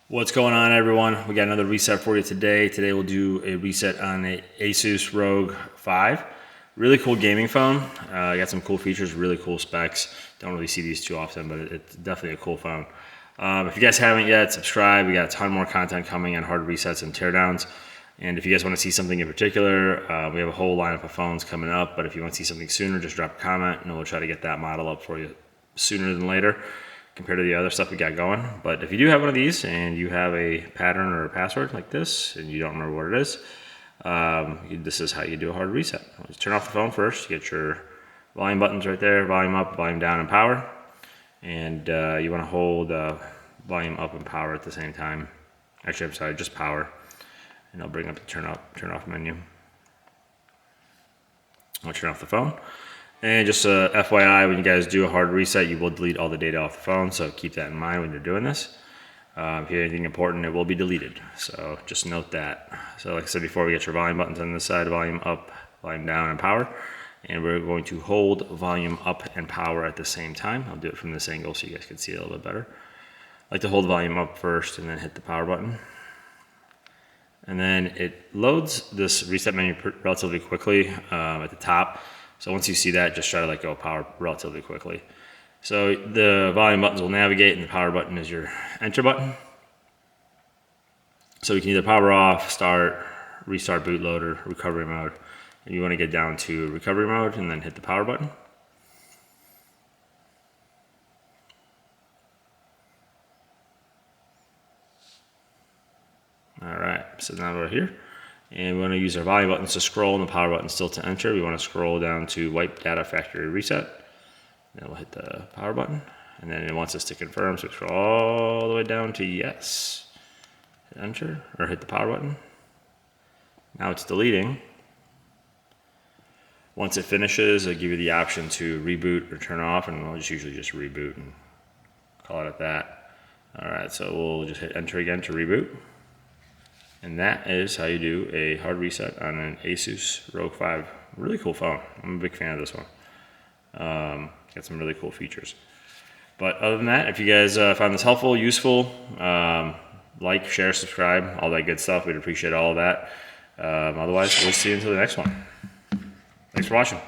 What's going on, everyone? We got another reset for you today. Today we'll do a reset on the ASUS ROG 5. Really cool gaming phone. Got some cool features, really cool specs. Don't really see these too often, but it's definitely a cool phone. If you guys haven't yet, subscribe. We got a ton more content coming on hard resets and teardowns. And if you guys want to see something in particular, we have a whole lineup of phones coming up. But if you want to see something sooner, just drop a comment and we'll try to get that model up for you sooner than later, compared to the other stuff we got going. But if you do have one of these and you have a pattern or a password like this and you don't remember what it is, this is how you do a hard reset. Just turn off the phone first. You get your volume buttons right there, volume up, volume down, and power. And you want to hold volume up and power at the same time. Actually, I'm sorry, just power. And I'll bring up the turn off menu. I'll turn off the phone. And just FYI, when you guys do a hard reset, you will delete all the data off the phone, so keep that in mind when you're doing this. If you have anything important, it will be deleted, so just note that. So like I said before, we get your volume buttons on this side, volume up, volume down, and power. And we're going to hold volume up and power at the same time. I'll do it from this angle so you guys can see it a little bit better. I like to hold volume up first and then hit the power button. And then it loads this reset menu relatively quickly at the top. So once you see that, just try to let go of power relatively quickly. So the volume buttons will navigate, and the power button is your enter button. So you can either power off, start, restart bootloader, recovery mode. And you want to get down to recovery mode and then hit the power button. All right, so now we're here. And we want to use our volume buttons to scroll and the power button still to enter. We want to scroll down to wipe data factory reset. Then we'll hit the power button. And then it wants us to confirm, so we scroll all the way down to yes. Hit enter, or hit the power button. Now it's deleting. Once it finishes, it'll give you the option to reboot or turn off, and we'll just usually just reboot and call it at that. All right, so we'll just hit enter again to reboot. And that is how you do a hard reset on an ASUS ROG 5. Really cool phone. I'm a big fan of this one. Got some really cool features. But other than that, if you guys found this helpful, useful, like, share, subscribe, all that good stuff. We'd appreciate all of that. Otherwise, we'll see you until the next one. Thanks for watching.